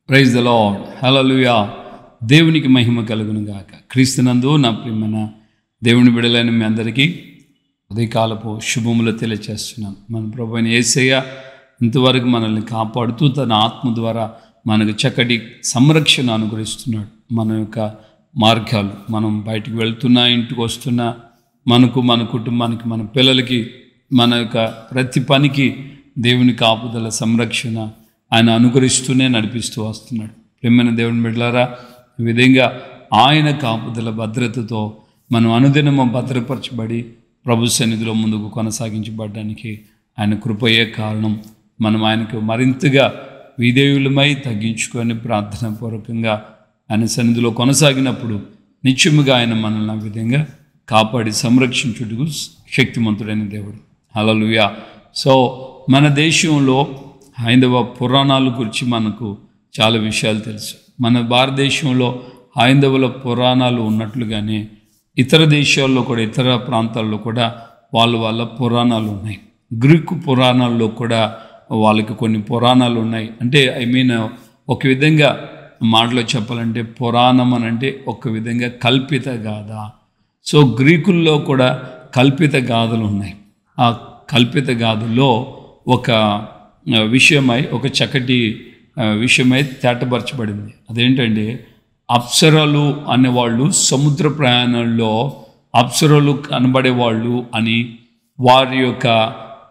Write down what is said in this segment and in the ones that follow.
Praise the lord, హల్లెలూయా. దేవునికి మహిమ కలుగును గాక. క్రీస్తునందు నా ప్రియమైన దేవుని బిడ్డలైన మీ అందరికీ ఉదయకాలపు శుభములు తెలియచేస్తున్నాను. మన ప్రభువైన యేసయ్య ఇంతవరకు మనల్ని కాపాడుతూ తన ఆత్మ ద్వారా మనకు చక్కటి సంరక్షణ అనుగ్రహిస్తున్నాడు. మన యొక్క మార్గాలు, మనం బయటికి వెళ్తున్నా, ఇంటికి వస్తున్నా, మనకు, మన కుటుంబానికి, మన పిల్లలకి, మన యొక్క ప్రతి పనికి దేవుని కాపుదల, సంరక్షణ ఆయన అనుగ్రహిస్తూనే నడిపిస్తూ వస్తున్నాడు. ప్రియమైన దేవుని బిడ్డలారా, ఈ విధంగా ఆయన కాపుదల భద్రతతో మనం అనుదినము భద్రపరచబడి ప్రభు సన్నిధిలో ముందుకు కొనసాగించబడడానికి ఆయన కృపయే కారణం. మనం ఆయనకు మరింతగా విధేయులమై తగ్గించుకొని ప్రార్థనాపూర్వకంగా ఆయన సన్నిధిలో కొనసాగినప్పుడు నిత్యముగా ఆయన మనల్ని ఆ విధంగా కాపాడి సంరక్షించుటకు శక్తిమంతుడైన దేవుడు. హల్లెలూయా. సో మన దేశంలో హైందవ పురాణాల గురించి మనకు చాలా విషయాలు తెలుసు. మన భారతదేశంలో హైందవుల పురాణాలు ఉన్నట్లుగానే ఇతర దేశాల్లో కూడా, ఇతర ప్రాంతాల్లో కూడా వాళ్ళ పురాణాలు ఉన్నాయి. గ్రీకు పురాణాల్లో కూడా వాళ్ళకి కొన్ని పురాణాలు ఉన్నాయి. అంటే ఒక విధంగా మాటలో చెప్పాలంటే పురాణం అని అంటే ఒక విధంగా కల్పిత గాథ. సో గ్రీకుల్లో కూడా కల్పిత గాథలు ఉన్నాయి. ఆ కల్పిత గాథల్లో ఒక విషయమై, ఒక చక్కటి విషయమై తేటపరచబడింది. అదేంటంటే అప్సరలు అనేవాళ్ళు సముద్ర ప్రయాణంలో అప్సరలు కనబడేవాళ్ళు అని, వారి యొక్క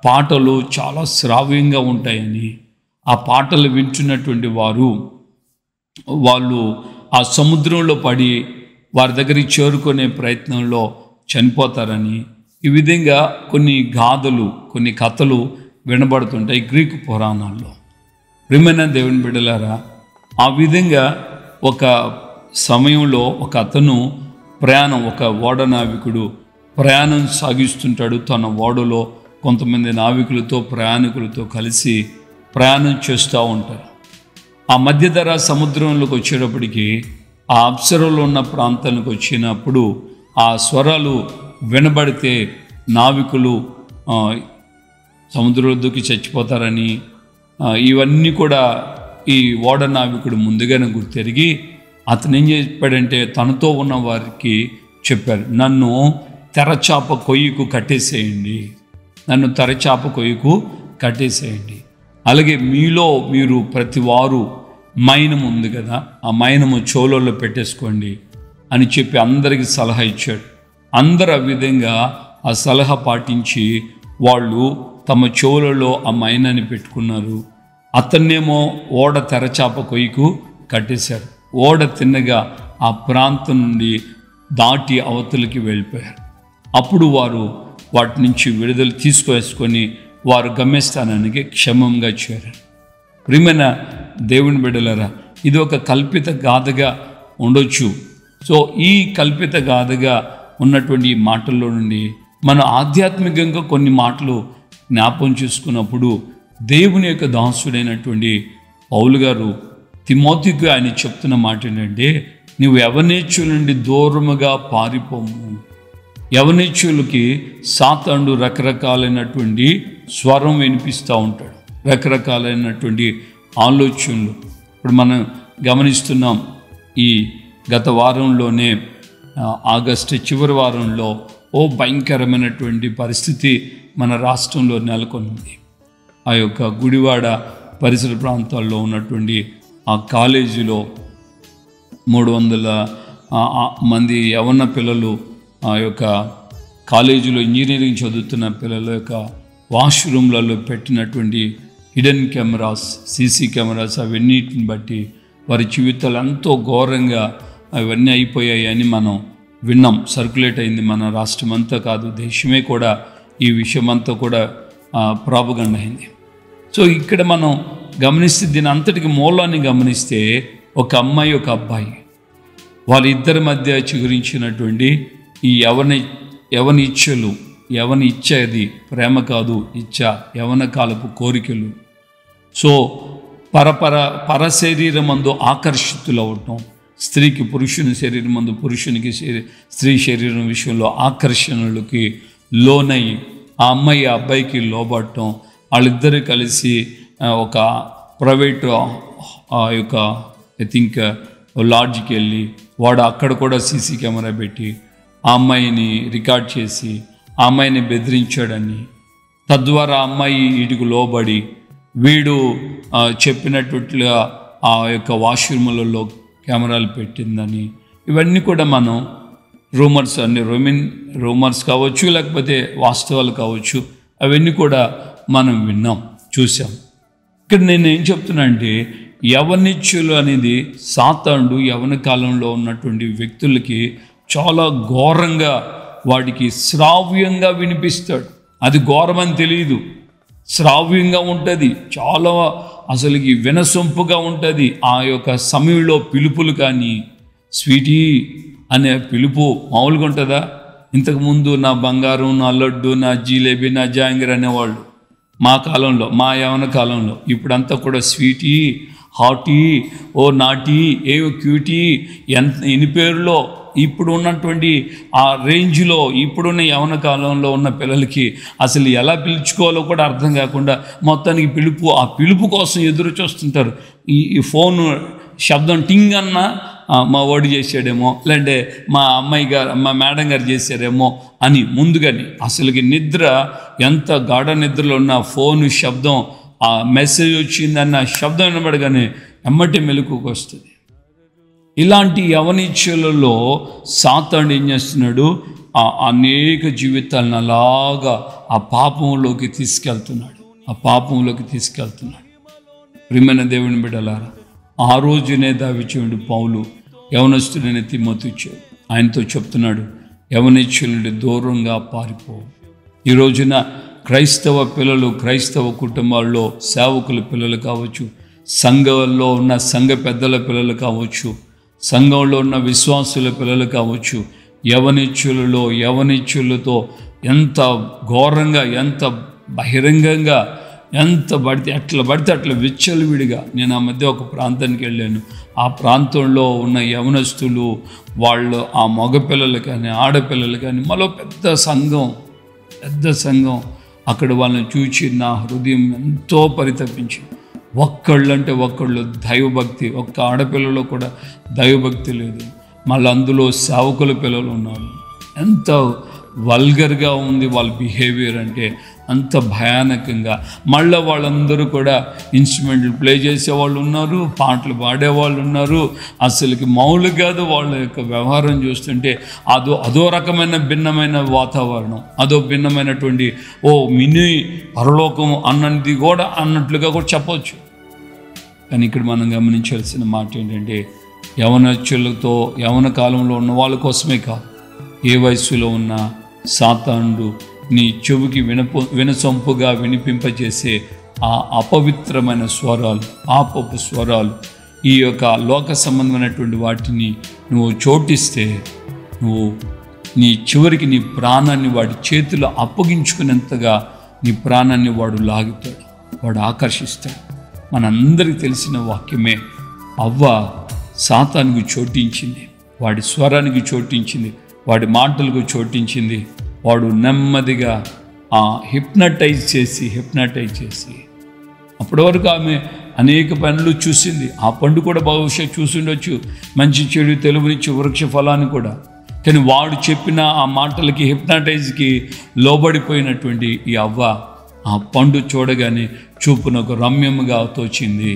పాటలు చాలా శ్రావ్యంగా ఉంటాయని, ఆ పాటలు వింటున్నటువంటి వాళ్ళు ఆ సముద్రంలో పడి వారి దగ్గరికి చేరుకునే ప్రయత్నంలో చనిపోతారని, ఈ విధంగా కొన్ని గాథలు, కొన్ని కథలు వినబడుతుంటాయి గ్రీకు పురాణాల్లో. ప్రియమైన దేవుని బిడ్డలారా, ఆ విధంగా ఒక సమయంలో ఒక అతను ఒక ఓడ నావికుడు ప్రయాణం సాగిస్తుంటాడు. తన ఓడలో కొంతమంది నావికులతో, ప్రయాణికులతో కలిసి ప్రయాణం చేస్తూ ఉంటారు. ఆ మధ్యధరా సముద్రంలోకి వచ్చేటప్పటికి ఆ అప్సరలో ఉన్న ప్రాంతానికి వచ్చినప్పుడు ఆ స్వరాలు వినబడితే నావికులు సముద్రంలో దూకి చచ్చిపోతారని, ఇవన్నీ కూడా ఈ ఓడ నావికుడు ముందుగానే గుర్తెరిగి అతను ఏం చెప్పాడంటే తనతో ఉన్న వారికి చెప్పారు, నన్ను తెరచాప కొయ్యకు కట్టేసేయండి, నన్ను తెరచాప కొయ్యకు కట్టేసేయండి. అలాగే మీలో మీరు ప్రతి వారు మైనము ఉంది కదా, ఆ మైనము చోళల్లో పెట్టేసుకోండి అని చెప్పి అందరికీ సలహా ఇచ్చాడు. అందరు ఆ విధంగా ఆ సలహా పాటించి వాళ్ళు తమ చెవులలో ఆ మైనాన్ని పెట్టుకున్నారు. అతన్నేమో ఓడ తెరచాప కొయ్యకు కట్టేశారు. ఓడ తిన్నగా ఆ ప్రాంతం నుండి దాటి అవతలికి వెళ్ళిపోయారు. అప్పుడు వారు వాటి నుంచి విడుదల తీసుకువేసుకొని వారు గమ్యస్థానానికి క్షేమంగా చేరారు. ప్రియమైన దేవుని బిడ్డలారా, ఇది ఒక కల్పిత గాథగా ఉండొచ్చు. సో ఈ కల్పిత గాథగా ఉన్నటువంటి ఈ మాటల్లో నుండి మనం ఆధ్యాత్మికంగా కొన్ని మాటలు జ్ఞాపం చేసుకున్నప్పుడు దేవుని యొక్క దాసుడైనటువంటి పౌలు గారు తిమోతికి ఆయన చెప్తున్న మాట ఏంటంటే, నువ్వు యవనేచ్చుల నుండి దూరముగా పారిపోము. యవనేచ్చులకి సాతానుడు రకరకాలైనటువంటి స్వరం వినిపిస్తూ ఉంటాడు, రకరకాలైనటువంటి ఆలోచనలు. ఇప్పుడు మనం గమనిస్తున్నాం, ఈ గత వారంలోనే ఆగస్టు చివరి వారంలో భయంకరమైనటువంటి పరిస్థితి మన రాష్ట్రంలో నెలకొంది. ఆ యొక్క గుడివాడ పరిసర ప్రాంతాల్లో ఉన్నటువంటి ఆ కాలేజీలో 300 మంది యవ్వన పిల్లలు, ఆ యొక్క కాలేజీలో ఇంజనీరింగ్ చదువుతున్న పిల్లల యొక్క వాష్రూమ్లలో పెట్టినటువంటి హిడెన్ కెమెరాస్, సీసీ కెమెరాస్, అవన్నిటిని బట్టి వారి జీవితాలు ఎంతో ఘోరంగా అవన్నీ అయిపోయాయి అని మనం విన్నాం. సర్క్యులేట్ అయింది మన రాష్ట్రం అంతా కాదు, దేశమే కూడా ఈ విషయమంతా కూడా ప్రాపగండ అయింది. సో ఇక్కడ మనం గమనిస్తే దీని అంతటికి మూలాన్ని గమనిస్తే ఒక అమ్మాయి, ఒక అబ్బాయి, వాళ్ళిద్దరి మధ్య చిగురించినటువంటి ఈ యవన ఇచ్చలు, యవన ఇచ్చ, అది ప్రేమ కాదు, ఇచ్చ, యవన కాలపు కోరికలు. సో పర శరీరమందు ఆకర్షితులు అవటం, స్త్రీకి పురుషుని శరీరం మందు, పురుషునికి స్త్రీ శరీరం విషయంలో ఆకర్షణలకి లోనయ్యి ఆ అమ్మాయి ఆ అబ్బాయికి లోబడటం, వాళ్ళిద్దరూ కలిసి ఒక ప్రైవేట్ ఆ యొక్క ఐ థింక్ లాడ్జ్కి వెళ్ళి వాడు అక్కడ కూడా సీసీ కెమెరా పెట్టి ఆ అమ్మాయిని రికార్డ్ చేసి ఆ అమ్మాయిని బెదిరించాడని, తద్వారా అమ్మాయి వీటికి లోబడి వీడు చెప్పినట్టుగా ఆ యొక్క వాష్రూములలో కెమెరాలు పెట్టిందని, ఇవన్నీ కూడా మనం రూమర్స్ అన్ని రూమర్స్ కావచ్చు, లేకపోతే వాస్తవాలు కావచ్చు, అవన్నీ కూడా మనం విన్నాం, చూసాం. ఇక్కడ నేను ఏం చెప్తున్నా అంటే, యవనిచ్చులు అనేది సాతానుడు యవన కాలంలో ఉన్నటువంటి వ్యక్తులకి చాలా ఘోరంగా వాడికి శ్రావ్యంగా వినిపిస్తాడు. అది ఘోరమని తెలియదు, శ్రావ్యంగా ఉంటుంది, చాలా అసలుకి వినసొంపుగా ఉంటుంది. ఆ యొక్క సమయంలో పిలుపులు కానీ, స్వీటీ అనే పిలుపు మామూలుగా ఉంటుందా? ఇంతకుముందు నా బంగారం, నా లడ్డు, నా జిలేబీ, నా జాంగిర్ అనేవాళ్ళు మా కాలంలో, మా యవన కాలంలో. ఇప్పుడంతా కూడా స్వీటీ, హాటీ, ఓ నాటీ, ఏవో క్యూటీ, ఎన్ని పేరులో ఇప్పుడు ఉన్నటువంటి ఆ రేంజ్లో ఇప్పుడున్న యవన కాలంలో ఉన్న పిల్లలకి అసలు ఎలా పిలుచుకోవాలో కూడా అర్థం కాకుండా మొత్తానికి ఆ పిలుపు కోసం ఎదురు చూస్తుంటారు. ఈ ఫోను శబ్దం టింగ్ అన్నా మా వాడు చేసాడేమో, లేదంటే మా అమ్మాయి గారు, మా మేడం గారు చేశారేమో అని ముందుగానే అసలుకి నిద్ర, ఎంత గాఢ నిద్రలో ఉన్న ఫోను శబ్దం, ఆ మెసేజ్ వచ్చిందన్న శబ్దం వినబడగానే ఎమ్మటి మెలకువకు వస్తుంది. ఇలాంటి యవనిచ్చులలో సాతానుడు ఏం చేస్తున్నాడు? అనేక జీవితాలను అలాగా ఆ పాపంలోకి తీసుకెళ్తున్నాడు. ప్రియమైన దేవుని బిడ్డలారా, ఆ రోజునే దావిచేయుడు పౌలు యవనస్తుడైన తిమోతిచ్చాడు, ఆయనతో చెప్తున్నాడు, యవనిచ్చుల నుండి దూరంగా పారిపో. ఈ రోజున క్రైస్తవ పిల్లలు, క్రైస్తవ కుటుంబాల్లో సేవకుల పిల్లలు కావచ్చు, సంఘంలో ఉన్న సంఘ పెద్దల పిల్లలు కావచ్చు, సంఘంలో ఉన్న విశ్వాసుల పిల్లలు కావచ్చు, యవనిచ్చులతో ఎంత ఘోరంగా, ఎంత బహిరంగంగా, ఎంత పడితే అట్లా విచ్చలవిడిగా. నేను ఆ మధ్య ఒక ప్రాంతానికి వెళ్ళాను. ఆ ప్రాంతంలో ఉన్న యవనస్తులు, వాళ్ళు ఆ మగపిల్లలు కానీ, ఆడపిల్లలు కానీ, మరో పెద్ద సంఘం అక్కడ వాళ్ళని చూచి నా హృదయం ఎంతో పరితపించి, ఒక్కళ్ళు దైవభక్తి, ఒక్క ఆడపిల్లలో కూడా దైవభక్తి లేదు. మళ్ళీ అందులో సేవకుల పిల్లలు ఉన్నారు. ఎంత వల్గర్గా ఉంది వాళ్ళ బిహేవియర్ అంటే, అంత భయానకంగా. మళ్ళీ వాళ్ళందరూ కూడా ఇన్స్ట్రుమెంట్లు ప్లే చేసేవాళ్ళు ఉన్నారు, పాటలు పాడేవాళ్ళు ఉన్నారు. అసలుకి మామూలు కాదు వాళ్ళ యొక్క వ్యవహారం చూస్తుంటే. అదో రకమైన భిన్నమైన వాతావరణం, అదో భిన్నమైనటువంటి మినీ పరలోకం అన్నట్లుగా కూడా చెప్పవచ్చు. కానీ ఇక్కడ మనం గమనించాల్సిన మాట ఏంటంటే, యవనచ్చులతో యవన కాలంలో ఉన్న వాళ్ళ కోసమే కాదు, ఏ వయస్సులో ఉన్న సాతానుడు నీ చెవికి వినసొంపుగా వినిపింపజేసే ఆ అపవిత్రమైన స్వరాలు, పాపపు స్వరాలు, ఈ యొక్క లోక సంబంధమైనటువంటి వాటిని నువ్వు చోటిస్తే, నువ్వు నీ చివరికి నీ ప్రాణాన్ని వాడి చేతిలో అప్పగించుకునేంతగా నీ ప్రాణాన్ని వాడు లాగుతాడు, వాడు ఆకర్షిస్తాడు. మనందరికీ తెలిసిన వాక్యమే, అవ్వ సాతానుకు చోటించింది, వాడి స్వరానికి చోటించింది, వాడి మాటలకు చోటించింది. వాడు నెమ్మదిగా హిప్నటైజ్ చేసి అప్పటి వరకు ఆమె అనేక పనులు చూసింది. ఆ పండు కూడా బహుశా చూసిండొచ్చు, మంచి చెడు తెలుగునిచ్చి వృక్ష ఫలాన్ని కూడా. కానీ వాడు చెప్పిన ఆ మాటలకి, హిప్నటైజ్కి లోబడిపోయినటువంటి ఈ అవ్వ ఆ పండు చూడగానే చూపునకు రమ్యముగా తోచింది,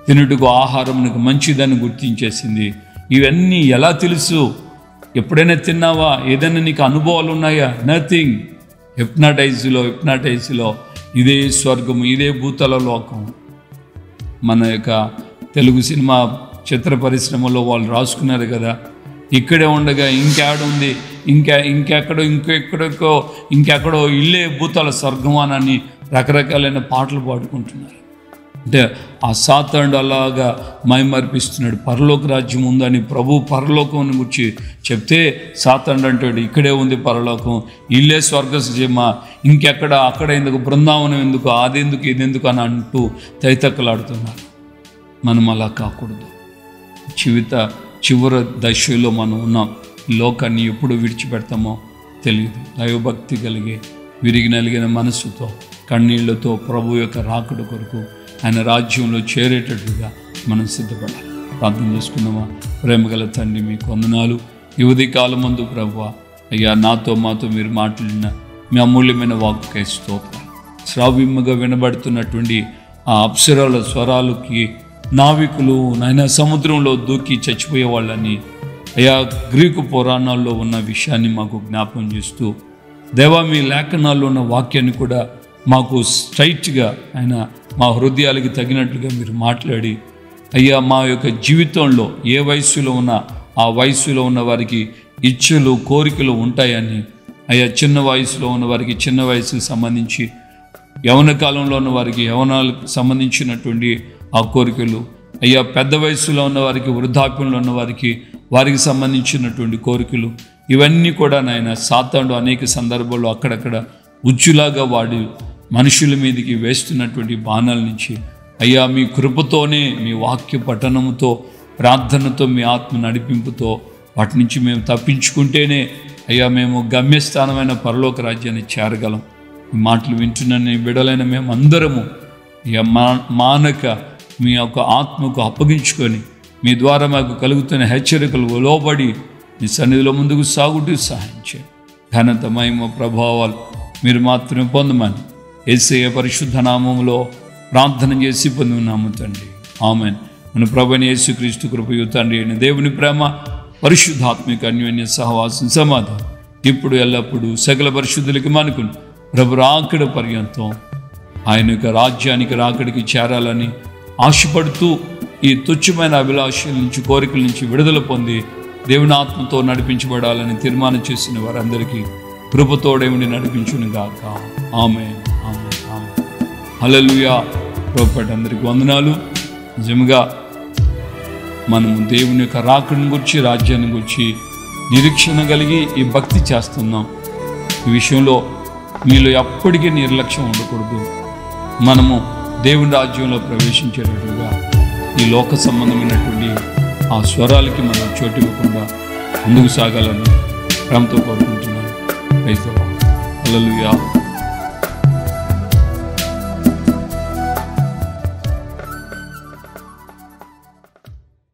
తినుటకు ఆహారమునకు మంచిదని గుర్తించేసింది. ఇవన్నీ ఎలా తెలుసు? ఎప్పుడైనా తిన్నావా? ఏదైనా నీకు అనుభవాలు ఉన్నాయా? నథింగ్. హిప్నటైజ్లో ఇదే స్వర్గము, ఇదే భూతల లోకం. మన యొక్క తెలుగు సినిమా చిత్ర పరిశ్రమలో వాళ్ళు రాసుకున్నారు కదా, ఇక్కడే ఉండగా ఇంకేడుంది, ఇంకెక్కడో ఇల్లే భూతల స్వర్గమానని రకరకాలైన పాటలు పాడుకుంటున్నారు. అంటే ఆ సాతానుడు అలాగా మైమర్పిస్తున్నాడు. పరలోక రాజ్యం ఉందని ప్రభు పరలోకం గురించి చెప్తే సాతానుడు అంటాడు, ఇక్కడే ఉంది పరలోకం, ఇల్లే స్వర్గసీమ, అక్కడ ఎందుకు, బృందావనం ఎందుకు, అదెందుకు ఇదెందుకు అని అంటూ తైతక్కలాడుతున్నారు. మనం అలా కాకూడదు. చివరి దశలో మనం ఉన్నాం. లోకాన్ని ఎప్పుడు విడిచిపెడతామో తెలియదు. దైవభక్తి కలిగి విరిగి నలిగిన మనసుతో కన్నీళ్లతో ప్రభు యొక్క రాకడ కొరకు ఆయన రాజ్యంలో చేరేటట్లుగా మనం సిద్ధపడాలి. ప్రార్థన చేసుకుందామా? ప్రేమగల తండ్రి, మీకు వందనాలు. ఈ ఉదయకాలం ముందు ప్రభువా, అయ్యా నాతో మాతో మీరు మాట్లాడిన మీ అమూల్యమైన వాక్కుకై స్తోత్రం. శ్రావ్యముగా వినబడుతున్నటువంటి ఆ అప్సరాల స్వరాలకి నావికులు నాయన సముద్రంలో దూకి చచ్చిపోయే వాళ్ళని అయ్యా గ్రీకు పురాణాల్లో ఉన్న విషయాన్ని మాకు జ్ఞాపకం చేస్తూ, దేవా మీ లేఖనాల్లో ఉన్న వాక్యాన్ని కూడా మాకు స్ట్రైట్గా ఆయన మా హృదయాలకి తగినట్లుగా మీరు మాట్లాడి, అయ్యా మా యొక్క జీవితంలో ఏ వయస్సులో ఉన్నా ఆ వయస్సులో ఉన్న వారికి ఇచ్ఛలు కోరికలు ఉంటాయని, అయ్యా చిన్న వయసులో ఉన్న వారికి చిన్న వయసుకు సంబంధించి, యవన కాలంలో ఉన్న వారికి యవనాలకు సంబంధించినటువంటి ఆ కోరికలు, అయ్యా పెద్ద వయసులో ఉన్న వారికి వృద్ధాప్యంలో ఉన్న వారికి సంబంధించినటువంటి కోరికలు, ఇవన్నీ కూడా నాయన సాతానుడు అనేక సందర్భాల్లో అక్కడక్కడ ఉచ్చులాగా వాడి మనుషుల మీదకి వేస్తున్నటువంటి బాణాల నుంచి అయ్యా మీ కృపతోనే, మీ వాక్య పఠనముతో, ప్రార్థనతో, మీ ఆత్మ నడిపింపుతో వాటి నుంచి మేము తప్పించుకుంటేనే అయ్యా మేము గమ్యస్థానమైన పరలోక రాజ్యాన్ని చేరగలం. ఈ మాటలు వింటున్న బిడలైన మేము అందరము అయ్యా మానక మీ యొక్క ఆత్మకు అప్పగించుకొని మీ ద్వారా మాకు కలుగుతున్న హెచ్చరికలు లోబడి మీ సన్నిధిలో ముందుకు సాగుతూ సహాయం చేయండి. ఘనత, మహిమ, ప్రభావాలు మీరు మాత్రమే పొందమని యేసయ్య పరిశుద్ధ నామములో ప్రార్థన చేసి పొంది ఉన్నాము తండ్రి. ఆమెన్. మన ప్రభువైన యేసుక్రీస్తు కృపయు తండ్రి అయిన దేవుని ప్రేమ, పరిశుద్ధాత్మిక అన్యోన్య సహవాసం, సమాధానం ఇప్పుడు ఎల్లప్పుడూ సకల పరిశుద్ధులకి మనకును ప్రభు రాకడ పర్యంతం ఆయన యొక్క రాజ్యానికి రాకడికి చేరాలని ఆశపడుతూ ఈ తుచ్చమైన అభిలాషల నుంచి, కోరికల నుంచి విడుదల పొంది దేవుని ఆత్మతో నడిపించబడాలని తీర్మానం చేసిన వారందరికీ కృపతోడేమిని నడిపించును గాక. ఆమేన్, ఆమేన్, ఆమేన్. హల్లెలూయా. ప్రభుపేట అందరికీ వందనాలు. నిజంగా మనము దేవుని యొక్క రాకడిని గురించి, రాజ్యాన్ని గురించి నిరీక్షణ కలిగి ఈ భక్తి చేస్తున్నాం. ఈ విషయంలో మీలో ఎప్పటికీ నిర్లక్ష్యం ఉండకూడదు. మనము దేవుని రాజ్యంలో ప్రవేశించేటట్టుగా ఈ లోక సంబంధమైనటువంటి ఆ స్వరాలకి మనం చోటు ఇవ్వకుండా ముందుకు సాగాలని ప్రేమతో కోరుకుంటున్నాను. Praise the Lord. హల్లెలూయా.